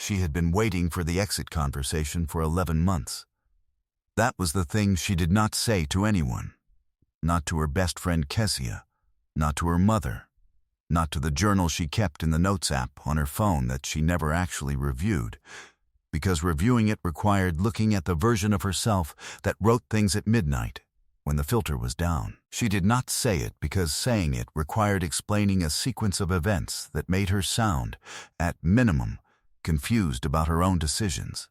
She had been waiting for the exit conversation for 11 months. That was the thing she did not say to anyone. Not to her best friend Kezia, not to her mother, not to the journal she kept in the Notes app on her phone that she never actually reviewed, because reviewing it required looking at the version of herself that wrote things at midnight, when the filter was down. She did not say it because saying it required explaining a sequence of events that made her sound, at minimum, confused about her own decisions,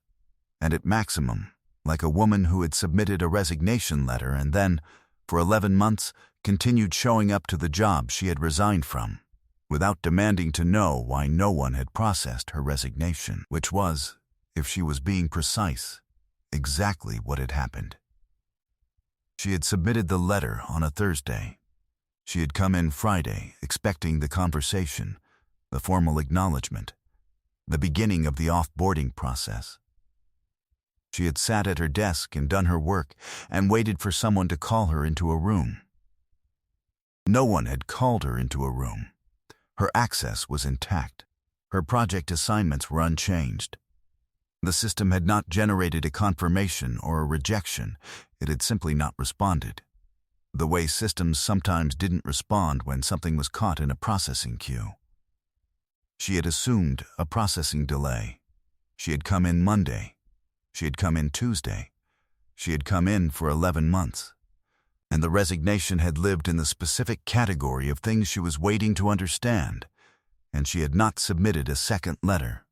and at maximum, like a woman who had submitted a resignation letter and then, for 11 months, continued showing up to the job she had resigned from, without demanding to know why no one had processed her resignation, which was, if she was being precise, exactly what had happened. She had submitted the letter on a Thursday. She had come in Friday, expecting the conversation, the formal acknowledgement, the beginning of the off-boarding process. She had sat at her desk and done her work and waited for someone to call her into a room. No one had called her into a room. Her access was intact. Her project assignments were unchanged. The system had not generated a confirmation or a rejection. It had simply not responded, the way systems sometimes didn't respond when something was caught in a processing queue. She had assumed a processing delay. She had come in Monday. She had come in Tuesday. She had come in for 11 months. And the resignation had lived in the specific category of things she was waiting to understand, and she had not submitted a second letter,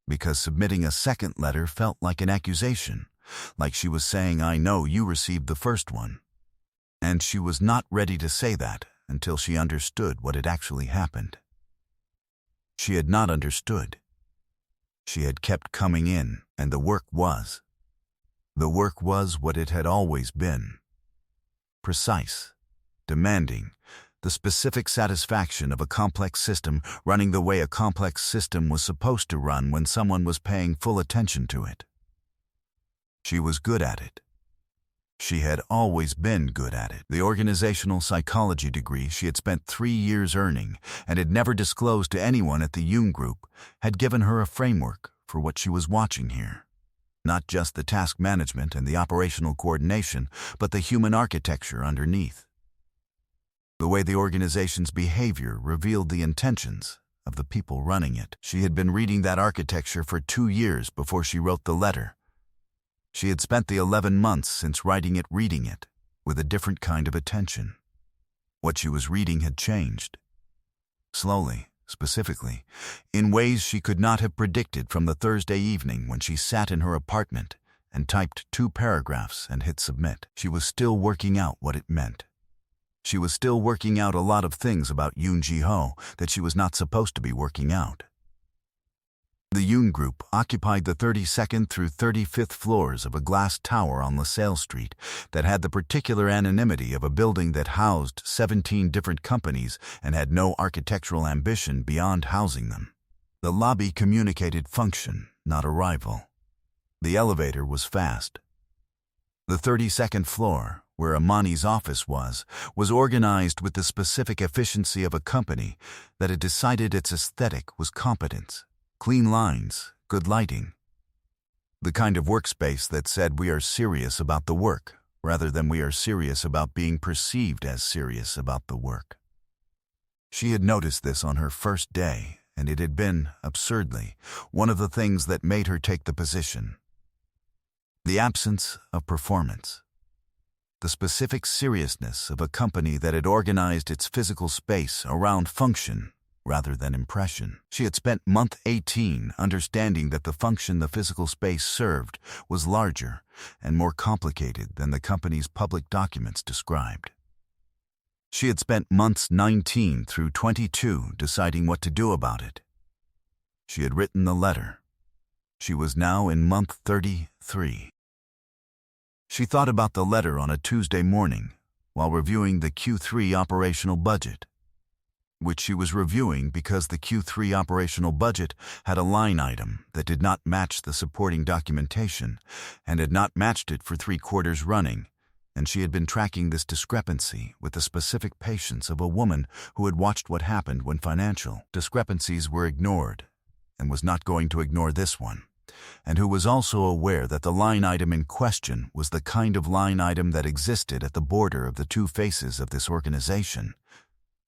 because submitting a second letter felt like an accusation, like she was saying, "I know you received the first one." And she was not ready to say that until she understood what had actually happened. She had not understood. She had kept coming in, and the work was. The work was what it had always been. Precise, demanding, the specific satisfaction of a complex system running the way a complex system was supposed to run when someone was paying full attention to it. She was good at it. She had always been good at it. The organizational psychology degree she had spent 3 years earning and had never disclosed to anyone at the Yoon Group had given her a framework for what she was watching here. Not just the task management and the operational coordination, but the human architecture underneath. The way the organization's behavior revealed the intentions of the people running it. She had been reading that architecture for 2 years before she wrote the letter. She had spent the 11 months since writing it reading it, with a different kind of attention. What she was reading had changed. Slowly, specifically, in ways she could not have predicted from the Thursday evening when she sat in her apartment and typed 2 paragraphs and hit submit. She was still working out what it meant. She was still working out a lot of things about Yoon Ji-ho that she was not supposed to be working out. The Yoon Group occupied the 32nd through 35th floors of a glass tower on LaSalle Street that had the particular anonymity of a building that housed 17 different companies and had no architectural ambition beyond housing them. The lobby communicated function, not arrival. The elevator was fast. The 32nd floor, where Amani's office was organized with the specific efficiency of a company that had decided its aesthetic was competence. Clean lines, good lighting. The kind of workspace that said we are serious about the work, rather than we are serious about being perceived as serious about the work. She had noticed this on her first day, and it had been, absurdly, one of the things that made her take the position. The absence of performance. The specific seriousness of a company that had organized its physical space around function rather than impression. She had spent month 18 understanding that the function the physical space served was larger and more complicated than the company's public documents described. She had spent months 19 through 22 deciding what to do about it. She had written the letter. She was now in month 33. She thought about the letter on a Tuesday morning while reviewing the Q3 operational budget, which she was reviewing because the Q3 operational budget had a line item that did not match the supporting documentation and had not matched it for 3 quarters running, and she had been tracking this discrepancy with the specific patience of a woman who had watched what happened when financial discrepancies were ignored and was not going to ignore this one, and who was also aware that the line item in question was the kind of line item that existed at the border of the two faces of this organization,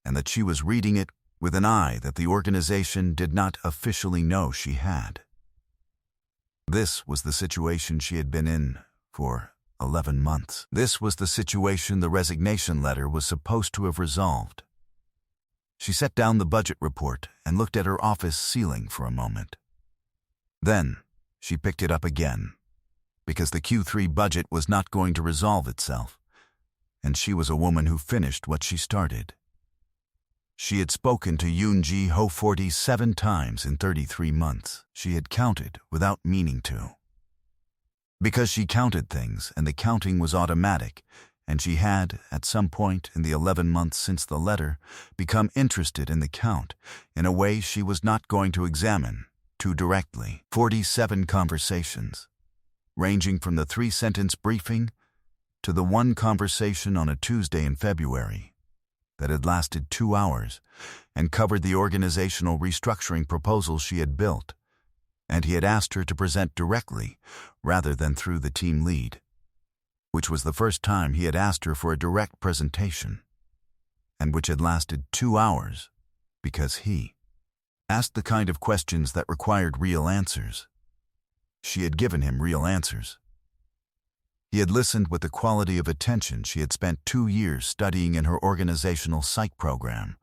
and that she was reading it with an eye that the organization did not officially know she had. This was the situation she had been in for 11 months. This was the situation the resignation letter was supposed to have resolved. She set down the budget report and looked at her office ceiling for a moment. Then she picked it up again, because the Q3 budget was not going to resolve itself, and she was a woman who finished what she started. She had spoken to Yoon Ho 47 times in 33 months. She had counted without meaning to. Because she counted things and the counting was automatic, and she had, at some point in the 11 months since the letter, become interested in the count in a way she was not going to examine too directly. 47 conversations, ranging from the 3-sentence briefing to the one conversation on a Tuesday in February that had lasted 2 hours and covered the organizational restructuring proposal she had built, and he had asked her to present directly rather than through the team lead, which was the first time he had asked her for a direct presentation, and which had lasted 2 hours because he asked the kind of questions that required real answers. She had given him real answers. He had listened with the quality of attention she had spent 2 years studying in her organizational psych program,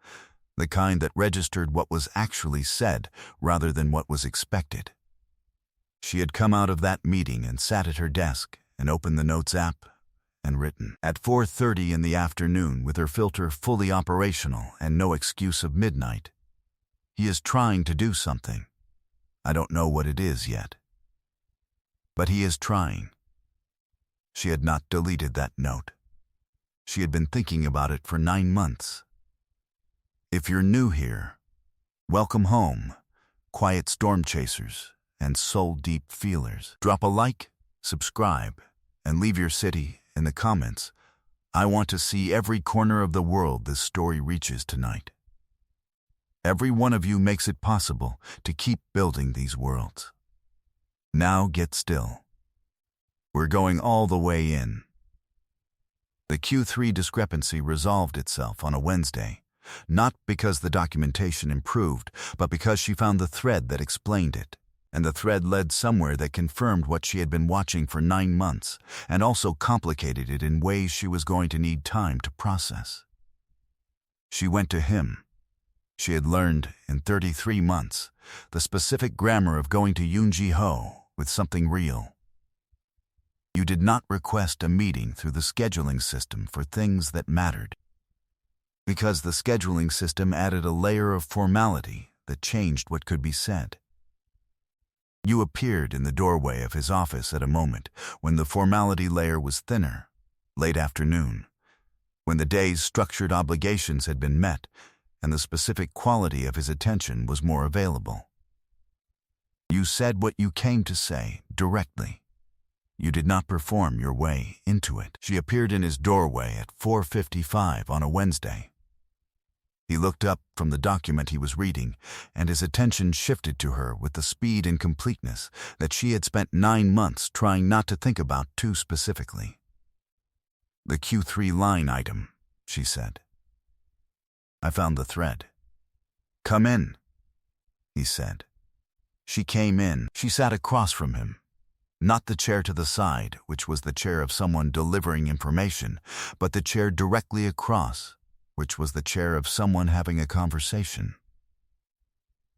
the kind that registered what was actually said rather than what was expected. She had come out of that meeting and sat at her desk and opened the Notes app and written. At 4:30 in the afternoon, with her filter fully operational and no excuse of midnight, he is trying to do something. I don't know what it is yet. But he is trying. She had not deleted that note. She had been thinking about it for 9 months. If you're new here, welcome home, quiet storm chasers and soul-deep feelers. Drop a like, subscribe, and leave your city in the comments. I want to see every corner of the world this story reaches tonight. Every one of you makes it possible to keep building these worlds. Now get still. We're going all the way in. The Q3 discrepancy resolved itself on a Wednesday, not because the documentation improved, but because she found the thread that explained it, and the thread led somewhere that confirmed what she had been watching for 9 months, and also complicated it in ways she was going to need time to process. She went to him. She had learned, in 33 months, the specific grammar of going to Yoon Ho with something real. You did not request a meeting through the scheduling system for things that mattered, because the scheduling system added a layer of formality that changed what could be said. You appeared in the doorway of his office at a moment when the formality layer was thinner, late afternoon, when the day's structured obligations had been met and the specific quality of his attention was more available. You said what you came to say directly. You did not perform your way into it. She appeared in his doorway at 4:55 on a Wednesday. He looked up from the document he was reading, and his attention shifted to her with the speed and completeness that she had spent 9 months trying not to think about too specifically. The Q3 line item, she said. I found the thread. Come in, he said. She came in. She sat across from him. Not the chair to the side, which was the chair of someone delivering information, but the chair directly across, which was the chair of someone having a conversation.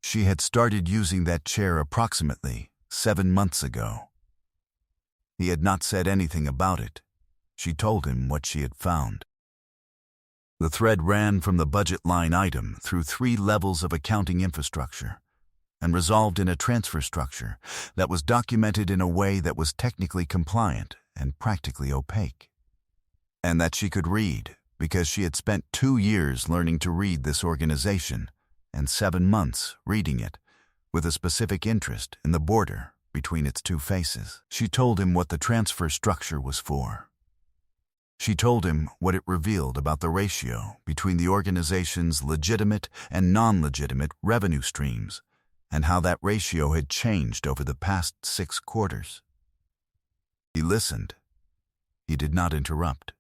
She had started using that chair approximately 7 months ago. He had not said anything about it. She told him what she had found. The thread ran from the budget line item through 3 levels of accounting infrastructure, and resolved in a transfer structure that was documented in a way that was technically compliant and practically opaque, and that she could read because she had spent 2 years learning to read this organization and 7 months reading it with a specific interest in the border between its 2 faces. She told him what the transfer structure was for. She told him what it revealed about the ratio between the organization's legitimate and non-legitimate revenue streams, and how that ratio had changed over the past 6 quarters. He listened. He did not interrupt.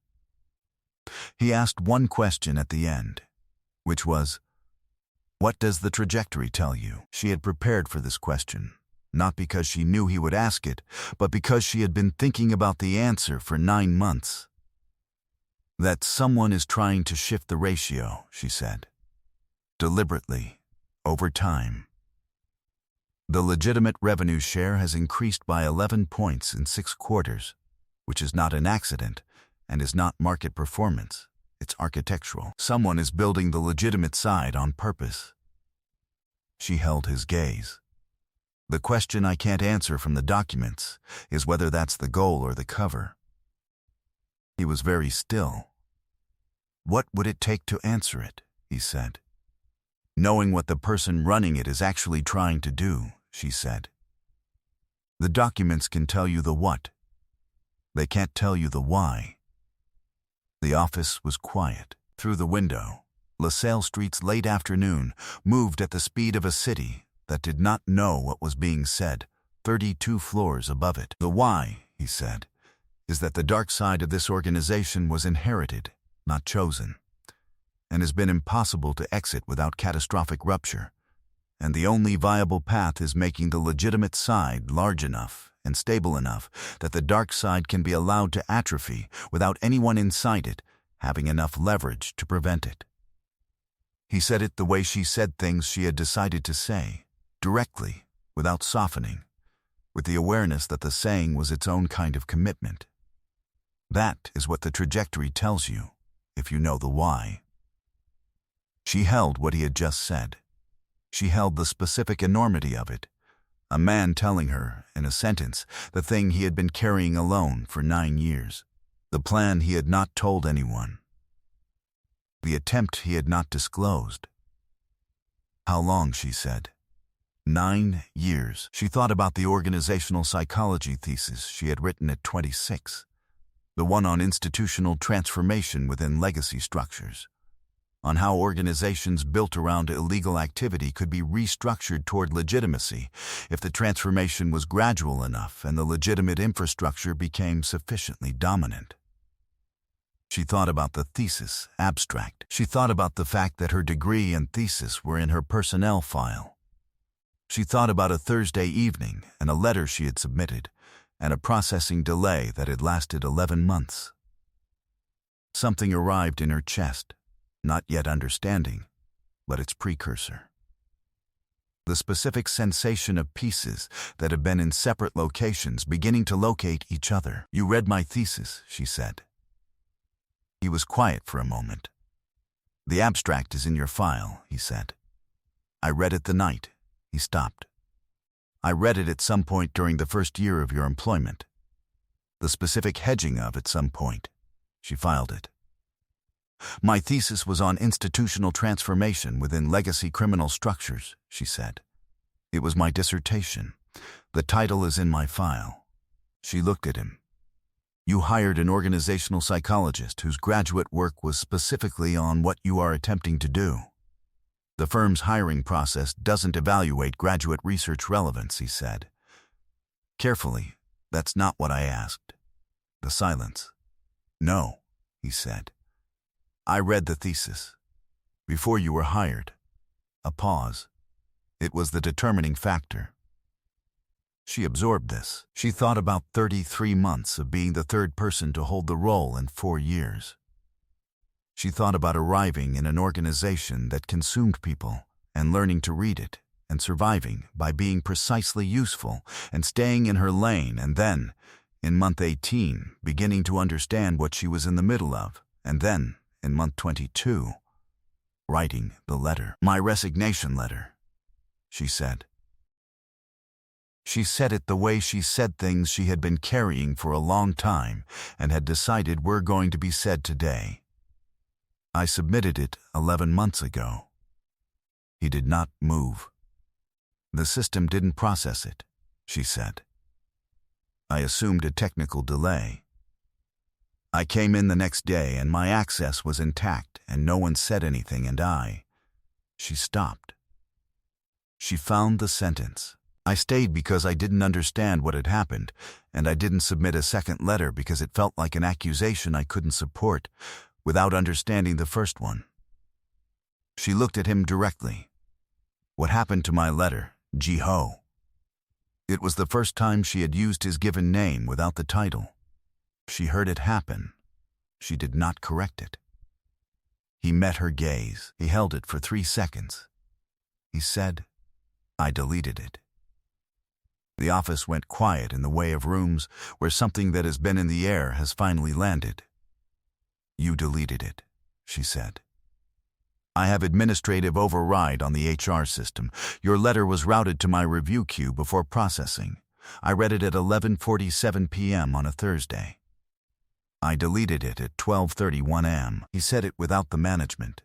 He asked one question at the end, which was, "What does the trajectory tell you?" She had prepared for this question, not because she knew he would ask it, but because she had been thinking about the answer for 9 months. "That someone is trying to shift the ratio," she said. "Deliberately, over time. The legitimate revenue share has increased by 11 points in 6 quarters, which is not an accident and is not market performance. It's architectural. Someone is building the legitimate side on purpose." She held his gaze. "The question I can't answer from the documents is whether that's the goal or the cover." He was very still. "What would it take to answer it?" he said. "Knowing what the person running it is actually trying to do," she said. "The documents can tell you the what. They can't tell you the why." The office was quiet. Through the window, LaSalle Street's late afternoon moved at the speed of a city that did not know what was being said 32 floors above it. "The why," he said, "is that the dark side of this organization was inherited, not chosen, and has been impossible to exit without catastrophic rupture, and the only viable path is making the legitimate side large enough and stable enough that the dark side can be allowed to atrophy without anyone inside it having enough leverage to prevent it." He said it the way she said things she had decided to say, directly, without softening, with the awareness that the saying was its own kind of commitment. That is what the trajectory tells you, if you know the why. She held what he had just said. She held the specific enormity of it. A man telling her, in a sentence, the thing he had been carrying alone for 9 years. The plan he had not told anyone. The attempt he had not disclosed. "How long?" she said. 9 years. She thought about the organizational psychology thesis she had written at 26, the one on institutional transformation within legacy structures, on how organizations built around illegal activity could be restructured toward legitimacy if the transformation was gradual enough and the legitimate infrastructure became sufficiently dominant. She thought about the thesis abstract. She thought about the fact that her degree and thesis were in her personnel file. She thought about a Thursday evening and a letter she had submitted, and a processing delay that had lasted 11 months. Something arrived in her chest, not yet understanding, but its precursor. The specific sensation of pieces that have been in separate locations beginning to locate each other. "You read my thesis," she said. He was quiet for a moment. "The abstract is in your file," he said. "I read it the night." He stopped. "I read it at some point during the first year of your employment. The specific hedging of at some point." She filed it. "My thesis was on institutional transformation within legacy criminal structures," she said. "It was my dissertation. The title is in my file." She looked at him. "You hired an organizational psychologist whose graduate work was specifically on what you are attempting to do. The firm's hiring process doesn't evaluate graduate research relevance," he said. Carefully, "That's not what I asked." The silence. "No," he said. "I read the thesis. Before you were hired." A pause. It was the determining factor. She absorbed this. She thought about 33 months of being the third person to hold the role in 4 years. She thought about arriving in an organization that consumed people and learning to read it and surviving by being precisely useful and staying in her lane, and then, in month 18, beginning to understand what she was in the middle of, and then, in month 22, writing the letter. "My resignation letter," she said. She said it the way she said things she had been carrying for a long time and had decided were going to be said today. "I submitted it 11 months ago." He did not move. "The system didn't process it," she said. "I assumed a technical delay. I came in the next day and my access was intact and no one said anything and I..." She stopped. She found the sentence. I stayed because I didn't understand what had happened, and I didn't submit a second letter because it felt like an accusation I couldn't support without understanding the first one. She looked at him directly. What happened to my letter, Ji-ho? It was the first time she had used his given name without the title. She heard it happen. She did not correct it. He met her gaze. He held it for 3 seconds. He said, I deleted it. The office went quiet in the way of rooms where something that has been in the air has finally landed. You deleted it, she said. I have administrative override on the HR system. Your letter was routed to my review queue before processing. I read it at 11:47 p.m. on a Thursday. I deleted it at 12:31 a.m. He said it without the management.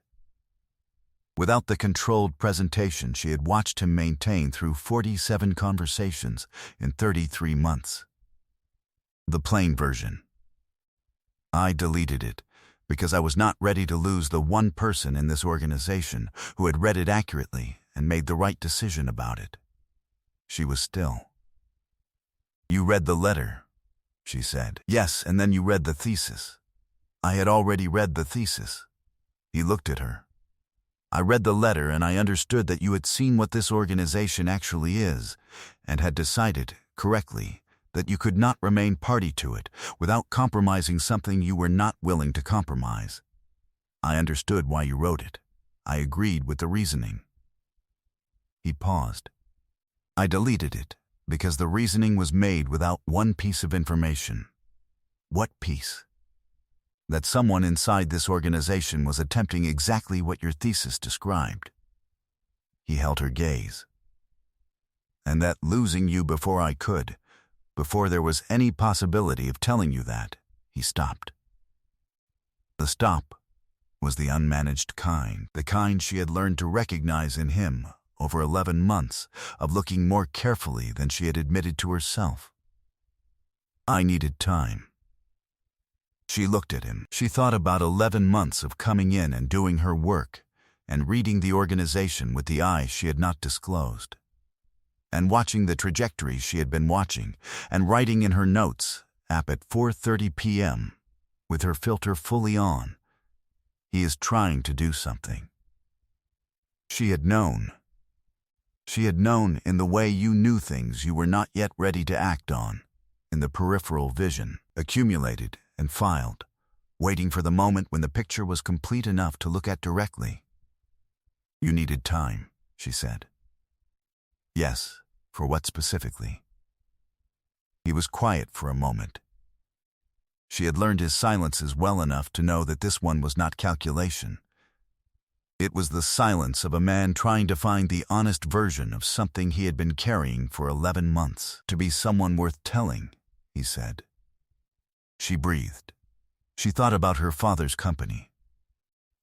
Without the controlled presentation she had watched him maintain through 47 conversations in 33 months. The plain version. I deleted it because I was not ready to lose the one person in this organization who had read it accurately and made the right decision about it. She was still. You read the letter, she said. Yes, and then you read the thesis. I had already read the thesis. He looked at her. I read the letter and I understood that you had seen what this organization actually is and had decided, correctly, that you could not remain party to it without compromising something you were not willing to compromise. I understood why you wrote it. I agreed with the reasoning. He paused. I deleted it because the reasoning was made without one piece of information. What piece? That someone inside this organization was attempting exactly what your thesis described. He held her gaze. And that losing you before I could, before there was any possibility of telling you that, he stopped. The stop was the unmanaged kind, the kind she had learned to recognize in him over 11 months of looking more carefully than she had admitted to herself. I needed time. She looked at him. She thought about 11 months of coming in and doing her work and reading the organization with the eyes she had not disclosed, and watching the trajectory she had been watching and writing in her notes app at 4:30 p.m. with her filter fully on. He is trying to do something. She had known. She had known in the way you knew things you were not yet ready to act on, in the peripheral vision, accumulated and filed, waiting for the moment when the picture was complete enough to look at directly. You needed time, she said. Yes, for what specifically? He was quiet for a moment. She had learned his silences well enough to know that this one was not calculation. It was the silence of a man trying to find the honest version of something he had been carrying for 11 months. To be someone worth telling, he said. She breathed. She thought about her father's company,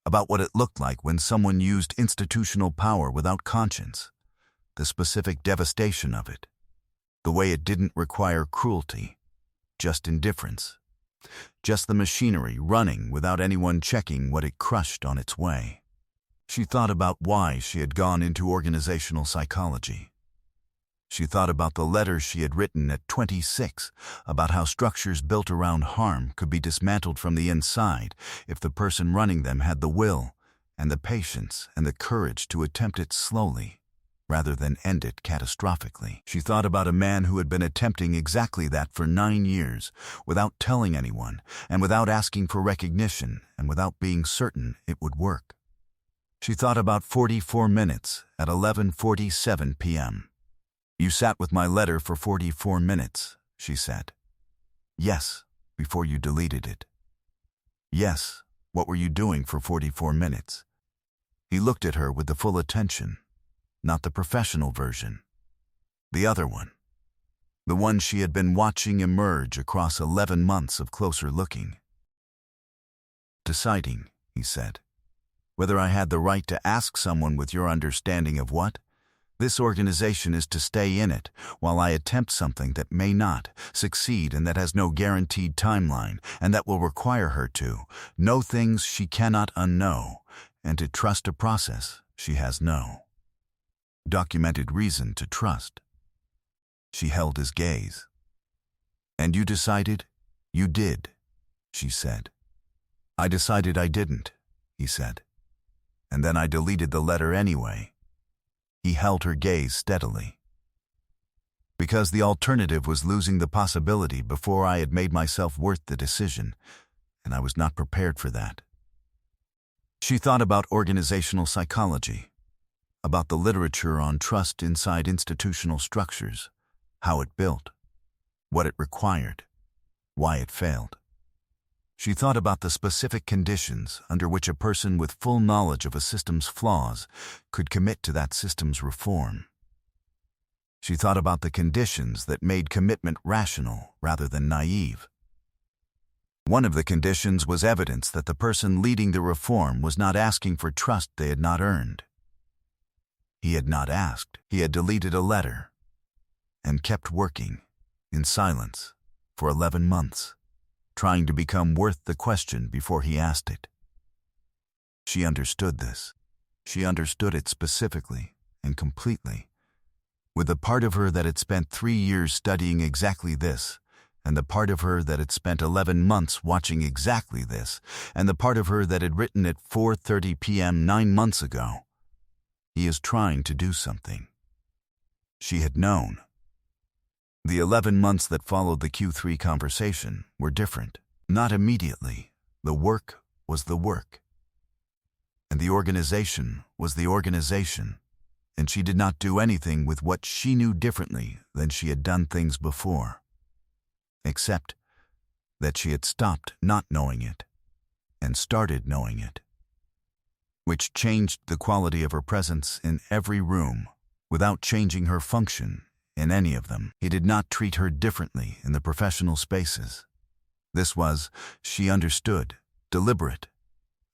about what it looked like when someone used institutional power without conscience, the specific devastation of it, the way it didn't require cruelty, just indifference, just the machinery running without anyone checking what it crushed on its way. She thought about why she had gone into organizational psychology. She thought about the letters she had written at 26 about how structures built around harm could be dismantled from the inside if the person running them had the will and the patience and the courage to attempt it slowly rather than end it catastrophically. She thought about a man who had been attempting exactly that for 9 years without telling anyone and without asking for recognition and without being certain it would work. She thought about 44 minutes at 11:47 p.m. You sat with my letter for 44 minutes, she said. Yes, before you deleted it. Yes, what were you doing for 44 minutes? He looked at her with the full attention, not the professional version. The other one. The one she had been watching emerge across 11 months of closer looking. Deciding, he said, whether I had the right to ask someone with your understanding of what? This organization is to stay in it while I attempt something that may not succeed and that has no guaranteed timeline and that will require her to know things she cannot unknow and to trust a process she has no. documented reason to trust. She held his gaze. "And you decided you did," she said. "I decided I didn't," he said. "And then I deleted the letter anyway." He held her gaze steadily. "Because the alternative was losing the possibility before I had made myself worth the decision, and I was not prepared for that." She thought about organizational psychology, about the literature on trust inside institutional structures, how it built, what it required, why it failed. She thought about the specific conditions under which a person with full knowledge of a system's flaws could commit to that system's reform. She thought about the conditions that made commitment rational rather than naive. One of the conditions was evidence that the person leading the reform was not asking for trust they had not earned. He had not asked. He had deleted a letter and kept working in silence for 11 months, trying to become worth the question before he asked it. She understood this. She understood it specifically and completely, with the part of her that had spent 3 years studying exactly this, and the part of her that had spent 11 months watching exactly this, and the part of her that had written at 4:30 p.m. 9 months ago. He is trying to do something. She had known. The 11 months that followed the Q3 conversation were different. Not immediately. The work was the work. And the organization was the organization. And she did not do anything with what she knew differently than she had done things before, except that she had stopped not knowing it and started knowing it, which changed the quality of her presence in every room without changing her function in any of them. He did not treat her differently in the professional spaces. This was, she understood, deliberate,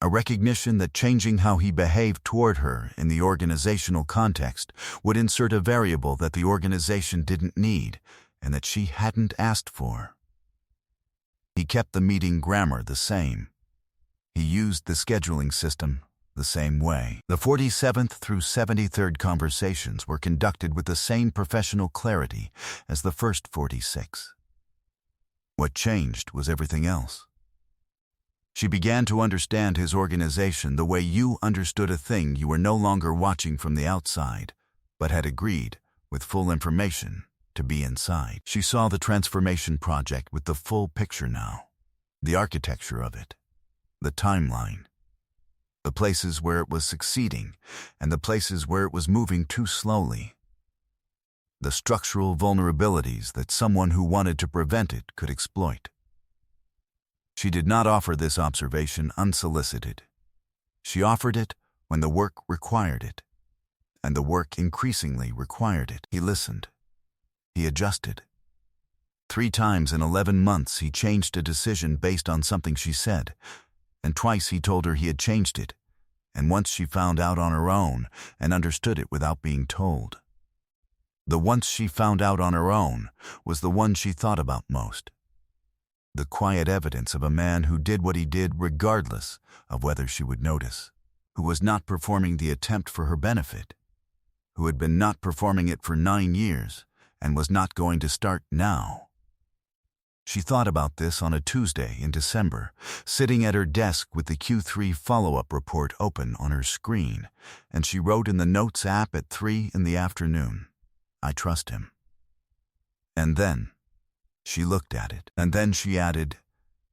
a recognition that changing how he behaved toward her in the organizational context would insert a variable that the organization didn't need and that she hadn't asked for. He kept the meeting grammar the same. He used the scheduling system the same way. The 47th through 73rd conversations were conducted with the same professional clarity as the first 46. What changed was everything else. She began to understand his organization the way you understood a thing you were no longer watching from the outside, but had agreed, with full information, to be inside. She saw the transformation project with the full picture now, the architecture of it, the timeline, the places where it was succeeding and the places where it was moving too slowly, the structural vulnerabilities that someone who wanted to prevent it could exploit. She did not offer this observation unsolicited. She offered it when the work required it, and the work increasingly required it. He listened. He adjusted. 3 times in 11 months he changed a decision based on something she said, and twice he told her he had changed it, and once she found out on her own and understood it without being told. The once she found out on her own was the one she thought about most. The quiet evidence of a man who did what he did regardless of whether she would notice, who was not performing the attempt for her benefit, who had been not performing it for 9 years and was not going to start now. She thought about this on a Tuesday in December, sitting at her desk with the Q3 follow-up report open on her screen, and she wrote in the Notes app at 3 in the afternoon, "I trust him." And then she looked at it, and then she added,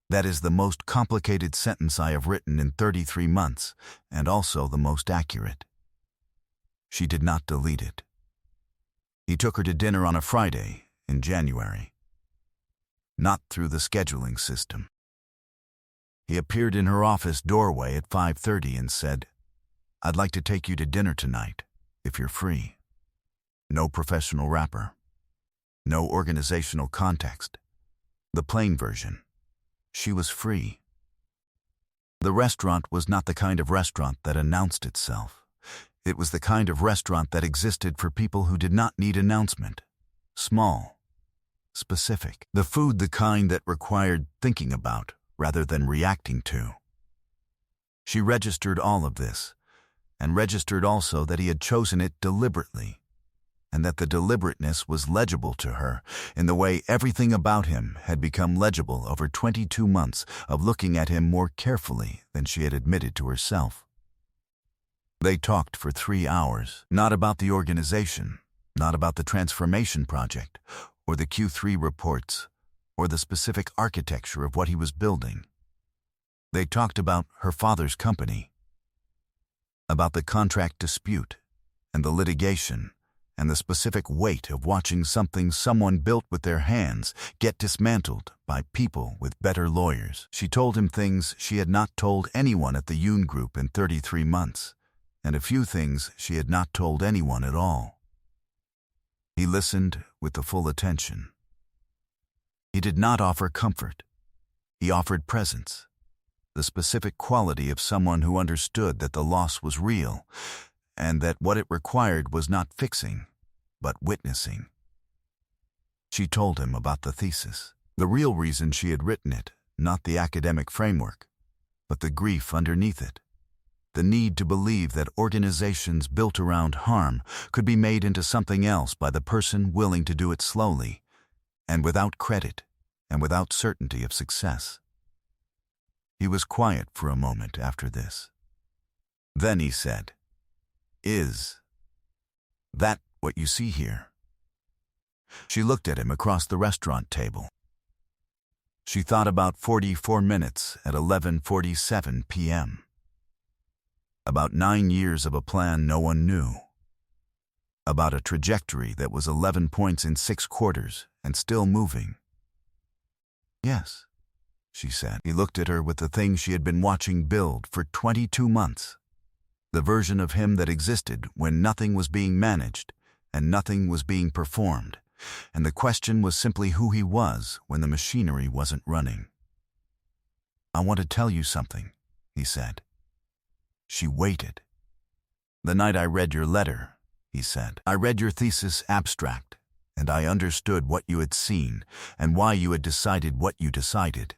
"That is the most complicated sentence I have written in 33 months, and also the most accurate." She did not delete it. He took her to dinner on a Friday in January. Not through the scheduling system. He appeared in her office doorway at 5:30 and said, "I'd like to take you to dinner tonight, if you're free." No professional wrapper. No organizational context. The plain version. She was free. The restaurant was not the kind of restaurant that announced itself. It was the kind of restaurant that existed for people who did not need announcement. Small. Specific. The food the kind that required thinking about rather than reacting to. She registered all of this, and registered also that he had chosen it deliberately, and that the deliberateness was legible to her in the way everything about him had become legible over 22 months of looking at him more carefully than she had admitted to herself. They talked for 3 hours, not about the organization, not about the transformation project, or the Q3 reports, or the specific architecture of what he was building. They talked about her father's company, about the contract dispute, and the litigation, and the specific weight of watching something someone built with their hands get dismantled by people with better lawyers. She told him things she had not told anyone at the Yoon Group in 33 months, and a few things she had not told anyone at all. He listened with the full attention. He did not offer comfort. He offered presence, the specific quality of someone who understood that the loss was real, and that what it required was not fixing, but witnessing. She told him about the thesis, the real reason she had written it, not the academic framework, but the grief underneath it, the need to believe that organizations built around harm could be made into something else by the person willing to do it slowly, and without credit, and without certainty of success. He was quiet for a moment after this. Then he said, "Is that what you see here?" She looked at him across the restaurant table. She thought about 44 minutes at 11:47 p.m. About 9 years of a plan no one knew. About a trajectory that was 11 points in 6 quarters and still moving. "Yes," she said. He looked at her with the thing she had been watching build for 22 months. The version of him that existed when nothing was being managed and nothing was being performed, and the question was simply who he was when the machinery wasn't running. "I want to tell you something," he said. She waited. "The night I read your letter," he said, "I read your thesis abstract, and I understood what you had seen and why you had decided what you decided.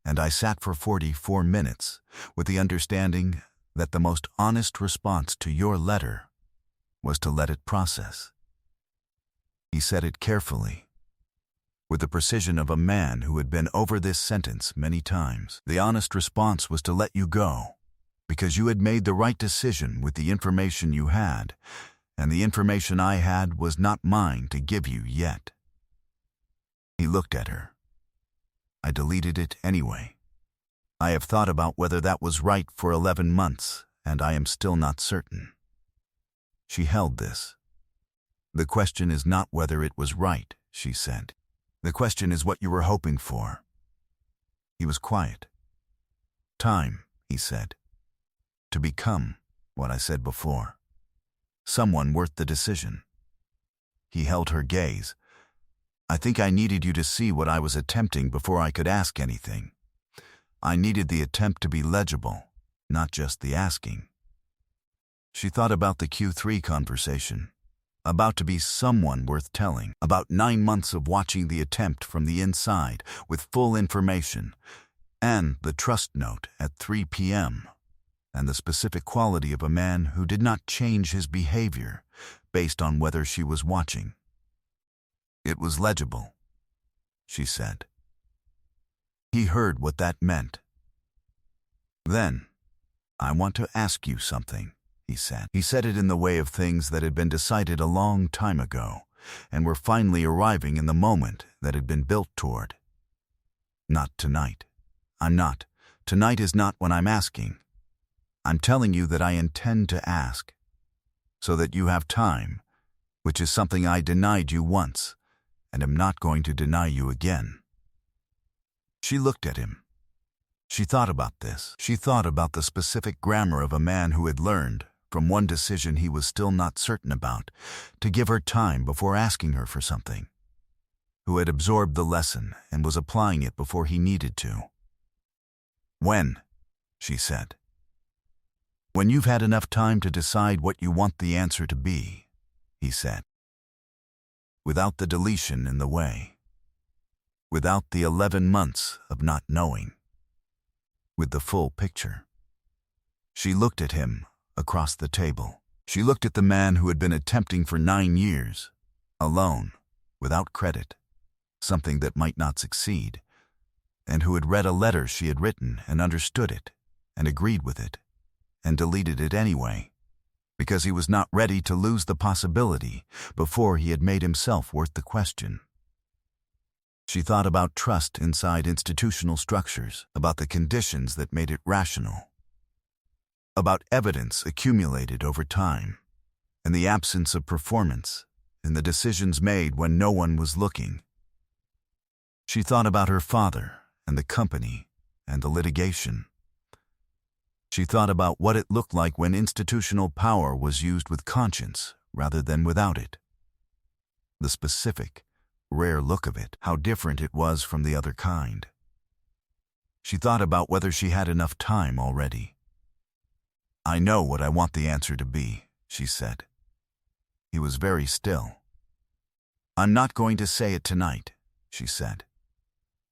And I sat for 44 minutes with the understanding that the most honest response to your letter was to let it process." He said it carefully, with the precision of a man who had been over this sentence many times. "The honest response was to let you go, because you had made the right decision with the information you had, and the information I had was not mine to give you yet." He looked at her. "I deleted it anyway. I have thought about whether that was right for 11 months, and I am still not certain." She held this. "The question is not whether it was right," she said. "The question is what you were hoping for." He was quiet. "Time," he said, "to become what I said before. Someone worth the decision." He held her gaze. "I think I needed you to see what I was attempting before I could ask anything. I needed the attempt to be legible, not just the asking." She thought about the Q3 conversation, about to be someone worth telling, about 9 months of watching the attempt from the inside with full information, and the trust note at 3 p.m., and the specific quality of a man who did not change his behavior based on whether she was watching. "It was legible," she said. He heard what that meant. "Then, I want to ask you something," he said. He said it in the way of things that had been decided a long time ago, and were finally arriving in the moment that had been built toward. "Not tonight. I'm not. Tonight is not when I'm asking. I'm telling you that I intend to ask, so that you have time, which is something I denied you once, and am not going to deny you again." She looked at him. She thought about this. She thought about the specific grammar of a man who had learned, from one decision he was still not certain about, to give her time before asking her for something, who had absorbed the lesson and was applying it before he needed to. "When?" she said. "When you've had enough time to decide what you want the answer to be," he said. Without the deletion in the way. Without the 11 months of not knowing. With the full picture. She looked at him, across the table. She looked at the man who had been attempting for 9 years, alone, without credit, something that might not succeed, and who had read a letter she had written and understood it, and agreed with it, and deleted it anyway, because he was not ready to lose the possibility before he had made himself worth the question. She thought about trust inside institutional structures, about the conditions that made it rational, about evidence accumulated over time, and the absence of performance in the decisions made when no one was looking. She thought about her father and the company and the litigation. She thought about what it looked like when institutional power was used with conscience rather than without it. The specific, rare look of it, how different it was from the other kind. She thought about whether she had enough time already. "I know what I want the answer to be," she said. He was very still. "I'm not going to say it tonight," she said,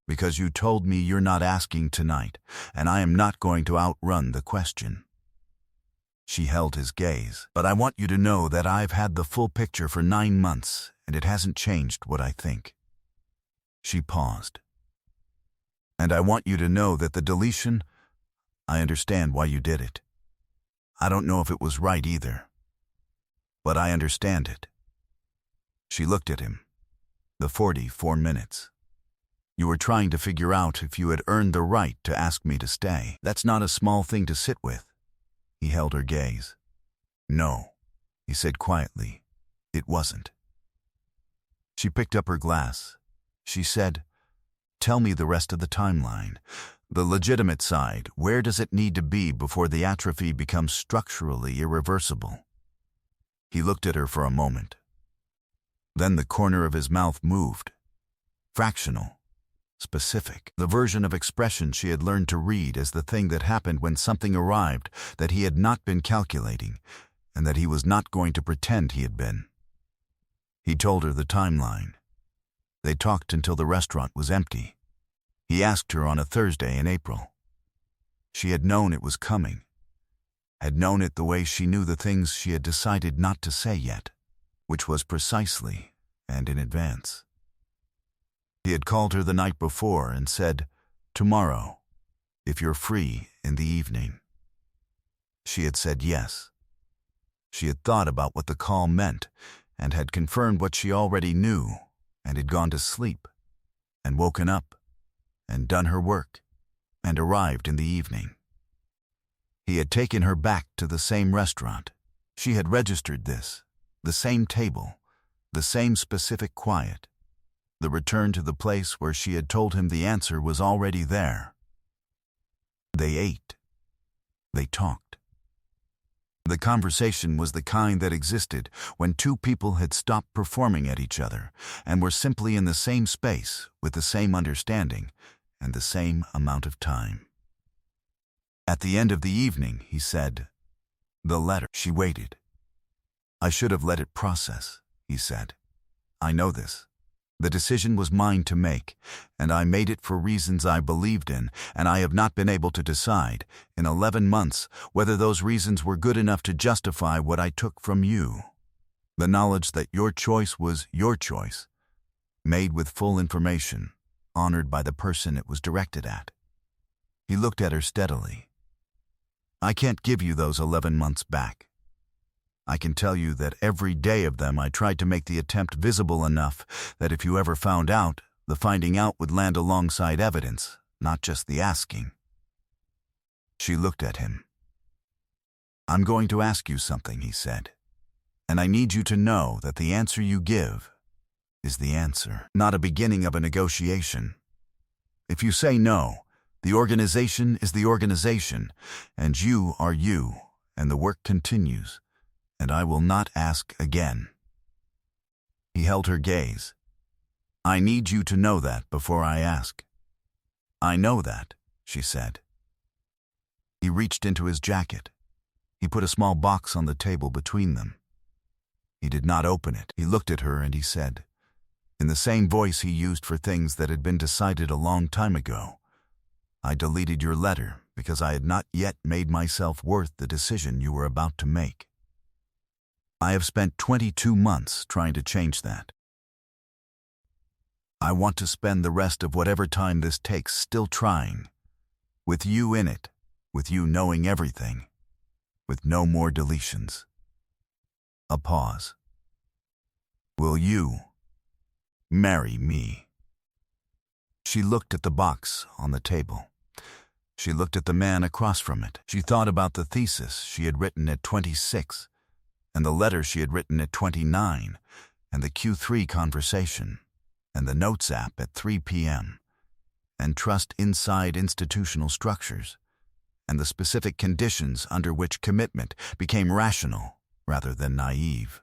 "because you told me you're not asking tonight, and I am not going to outrun the question." She held his gaze. "But I want you to know that I've had the full picture for 9 months, and it hasn't changed what I think." She paused. "And I want you to know that the deletion, I understand why you did it. I don't know if it was right either, but I understand it." She looked at him. "The 44 minutes. You were trying to figure out if you had earned the right to ask me to stay. That's not a small thing to sit with." He held her gaze. "No," he said quietly, "it wasn't." She picked up her glass. She said, "Tell me the rest of the timeline. The legitimate side, where does it need to be before the atrophy becomes structurally irreversible?" He looked at her for a moment. Then the corner of his mouth moved. Fractional, specific, the version of expression she had learned to read as the thing that happened when something arrived that he had not been calculating, and that he was not going to pretend he had been. He told her the timeline. They talked until the restaurant was empty. He asked her on a Thursday in April. She had known it was coming, had known it the way she knew the things she had decided not to say yet, which was precisely and in advance. He had called her the night before and said, "Tomorrow, if you're free in the evening." She had said yes. She had thought about what the call meant and had confirmed what she already knew and had gone to sleep and woken up and done her work and arrived in the evening. He had taken her back to the same restaurant. She had registered this, the same table, the same specific quiet, the return to the place where she had told him the answer was already there. They ate. They talked. The conversation was the kind that existed when two people had stopped performing at each other and were simply in the same space with the same understanding and the same amount of time. At the end of the evening, he said, "The letter." She waited. "I should have let it process," he said. "I know this. The decision was mine to make, and I made it for reasons I believed in, and I have not been able to decide, in 11 months, whether those reasons were good enough to justify what I took from you. The knowledge that your choice was your choice, made with full information, honored by the person it was directed at." He looked at her steadily. "I can't give you those 11 months back. I can tell you that every day of them I tried to make the attempt visible enough that if you ever found out, the finding out would land alongside evidence, not just the asking." She looked at him. "I'm going to ask you something," he said, "and I need you to know that the answer you give is the answer, not a beginning of a negotiation. If you say no, the organization is the organization, and you are you, and the work continues, and I will not ask again." He held her gaze. "I need you to know that before I ask." "I know that," she said. He reached into his jacket. He put a small box on the table between them. He did not open it. He looked at her and he said, in the same voice he used for things that had been decided a long time ago, I deleted your letter because I had not yet made myself worth the decision you were about to make. I have spent 22 months trying to change that. I want to spend the rest of whatever time this takes still trying, with you in it, with you knowing everything, with no more deletions. A pause. Will you marry me? She looked at the box on the table. She looked at the man across from it. She thought about the thesis she had written at 26, and the letter she had written at 29, and the Q3 conversation, and the notes app at 3 p.m., and trust inside institutional structures, and the specific conditions under which commitment became rational rather than naive.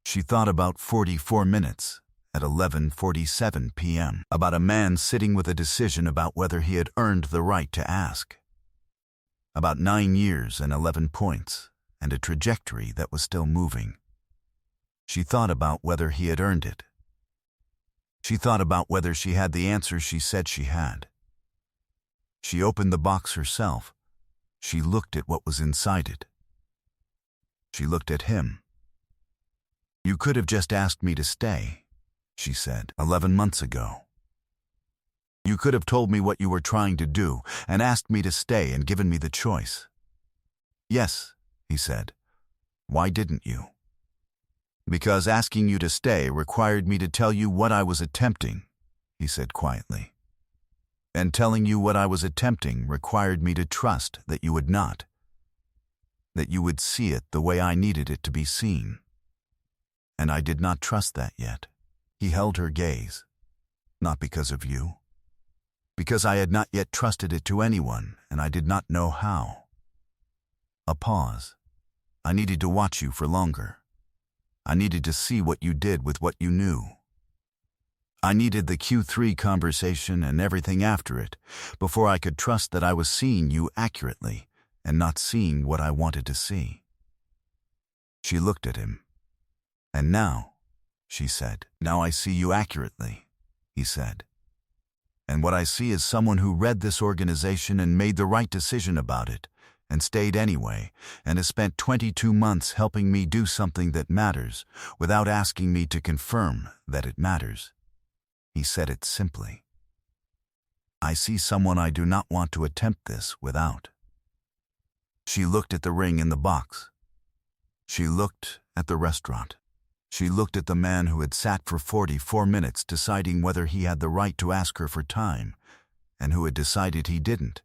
She thought about 44 minutes at 11:47 p.m. about a man sitting with a decision about whether he had earned the right to ask. About 9 years and 11 points, and a trajectory that was still moving. She thought about whether he had earned it. She thought about whether she had the answers she said she had. She opened the box herself. She looked at what was inside it. She looked at him. You could have just asked me to stay, she said, 11 months ago. You could have told me what you were trying to do and asked me to stay and given me the choice. Yes, he said. Why didn't you? Because asking you to stay required me to tell you what I was attempting, he said quietly. And telling you what I was attempting required me to trust that you would not, that you would see it the way I needed it to be seen. And I did not trust that yet. He held her gaze. Not because of you. Because I had not yet trusted it to anyone, and I did not know how. A pause. I needed to watch you for longer. I needed to see what you did with what you knew. I needed the Q3 conversation and everything after it before I could trust that I was seeing you accurately and not seeing what I wanted to see. She looked at him. And now, she said, now I see you accurately, he said. And what I see is someone who read this organization and made the right decision about it, and stayed anyway, and has spent 22 months helping me do something that matters, without asking me to confirm that it matters. He said it simply. I see someone I do not want to attempt this without. She looked at the ring in the box. She looked at the restaurant. She looked at the man who had sat for 44 minutes deciding whether he had the right to ask her for time, and who had decided he didn't,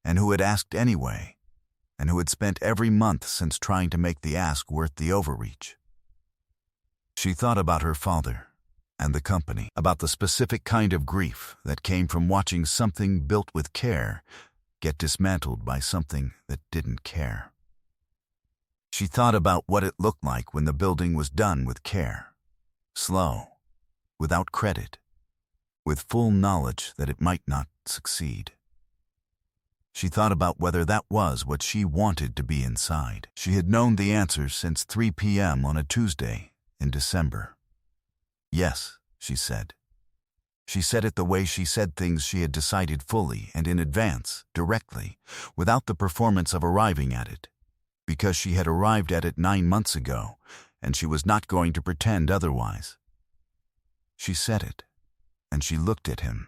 and who had asked anyway, and who had spent every month since trying to make the ask worth the overreach. She thought about her father and the company, about the specific kind of grief that came from watching something built with care get dismantled by something that didn't care. She thought about what it looked like when the building was done with care, slow, without credit, with full knowledge that it might not succeed. She thought about whether that was what she wanted to be inside. She had known the answers since 3 p.m. on a Tuesday in December. Yes, she said. She said it the way she said things she had decided fully and in advance, directly, without the performance of arriving at it, because she had arrived at it 9 months ago, and she was not going to pretend otherwise. She said it, and she looked at him,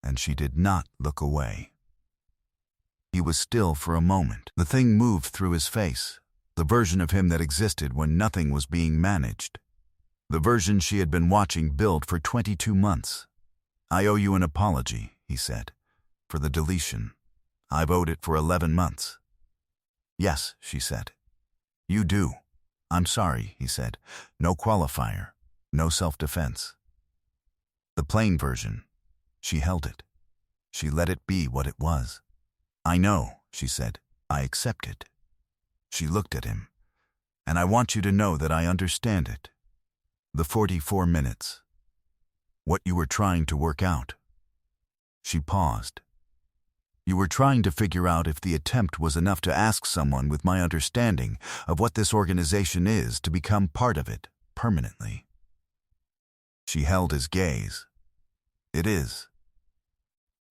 and she did not look away. He was still for a moment. The thing moved through his face, the version of him that existed when nothing was being managed. The version she had been watching build for 22 months. I owe you an apology, he said, for the deletion. I've owed it for 11 months. Yes, she said. You do. I'm sorry, he said. No qualifier, no self-defense. The plain version. She held it. She let it be what it was. I know, she said. I accept it. She looked at him. And I want you to know that I understand it. The 44 minutes. What you were trying to work out. She paused. You were trying to figure out if the attempt was enough to ask someone with my understanding of what this organization is to become part of it, permanently. She held his gaze. It is.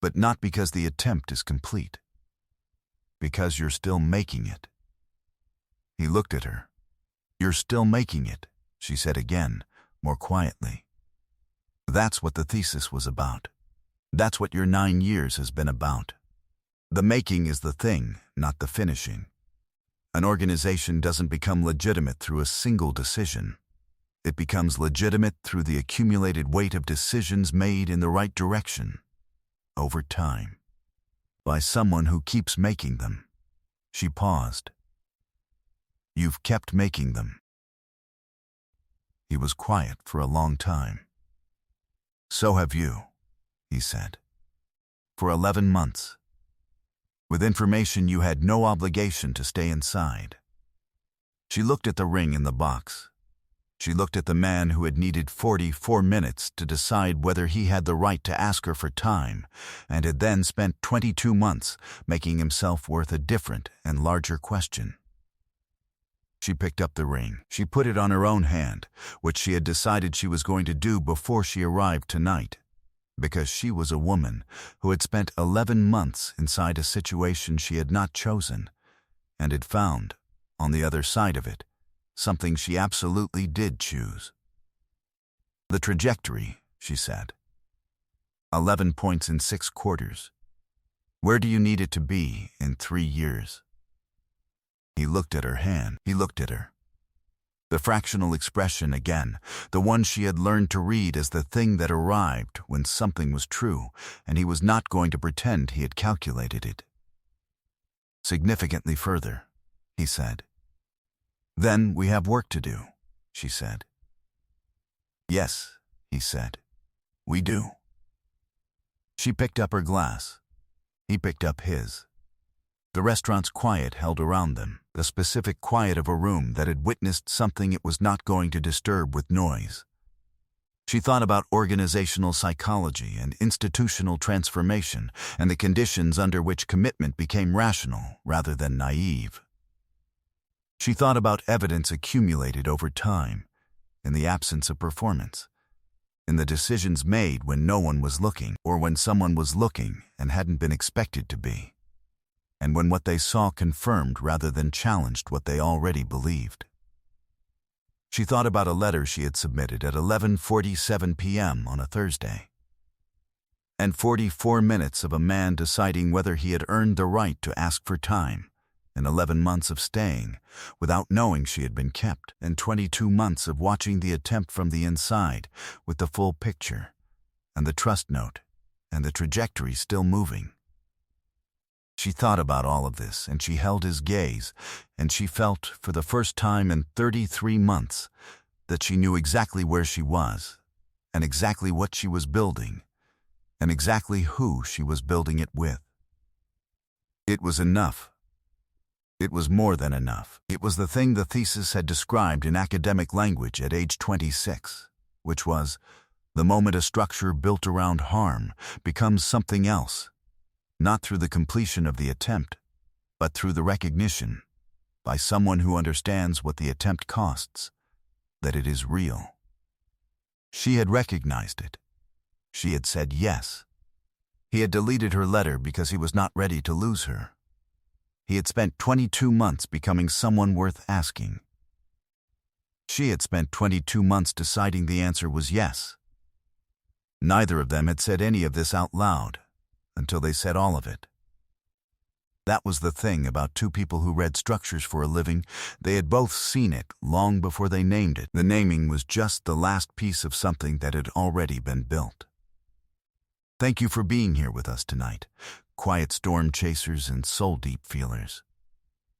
But not because the attempt is complete. Because you're still making it. He looked at her. You're still making it, she said again, more quietly. That's what the thesis was about. That's what your 9 years has been about. The making is the thing, not the finishing. An organization doesn't become legitimate through a single decision. It becomes legitimate through the accumulated weight of decisions made in the right direction, over time, by someone who keeps making them. She paused. You've kept making them. He was quiet for a long time. So have you, he said. For 11 months. With information you had no obligation to stay inside. She looked at the ring in the box. She looked at the man who had needed 44 minutes to decide whether he had the right to ask her for time, and had then spent 22 months making himself worth a different and larger question. She picked up the ring. She put it on her own hand, which she had decided she was going to do before she arrived tonight, because she was a woman who had spent 11 months inside a situation she had not chosen, and had found, on the other side of it, something she absolutely did choose. The trajectory, she said. 11 points in 6 quarters. Where do you need it to be in 3 years? He looked at her hand. He looked at her. The fractional expression again, the one she had learned to read as the thing that arrived when something was true, and he was not going to pretend he had calculated it. Significantly further, he said. Then we have work to do, she said. Yes, he said. We do. She picked up her glass. He picked up his. The restaurant's quiet held around them, the specific quiet of a room that had witnessed something it was not going to disturb with noise. She thought about organizational psychology and institutional transformation and the conditions under which commitment became rational rather than naive. She thought about evidence accumulated over time, in the absence of performance, in the decisions made when no one was looking or when someone was looking and hadn't been expected to be, and when what they saw confirmed rather than challenged what they already believed. She thought about a letter she had submitted at 11:47 p.m. on a Thursday, and 44 minutes of a man deciding whether he had earned the right to ask for time, and 11 months of staying without knowing she had been kept, and 22 months of watching the attempt from the inside with the full picture, and the trust note, and the trajectory still moving. She thought about all of this, and she held his gaze, and she felt, for the first time in 33 months, that she knew exactly where she was, and exactly what she was building, and exactly who she was building it with. It was enough. It was more than enough. It was the thing the thesis had described in academic language at age 26, which was, the moment a structure built around harm becomes something else, not through the completion of the attempt, but through the recognition, by someone who understands what the attempt costs, that it is real. She had recognized it. She had said yes. He had deleted her letter because he was not ready to lose her. He had spent 22 months becoming someone worth asking. She had spent 22 months deciding the answer was yes. Neither of them had said any of this out loud, until they said all of it. That was the thing about two people who read structures for a living. They had both seen it long before they named it. The naming was just the last piece of something that had already been built. Thank you for being here with us tonight, quiet storm chasers and soul-deep feelers.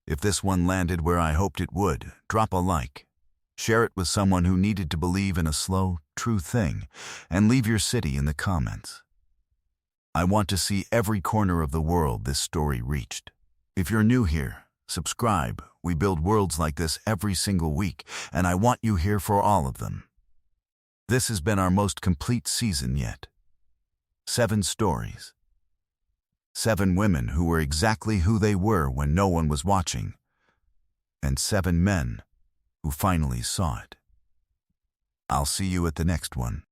If this one landed where I hoped it would, drop a like. Share it with someone who needed to believe in a slow, true thing, and leave your city in the comments. I want to see every corner of the world this story reached. If you're new here, subscribe. We build worlds like this every single week, and I want you here for all of them. This has been our most complete season yet. 7 stories. 7 women who were exactly who they were when no one was watching, and 7 men who finally saw it. I'll see you at the next one.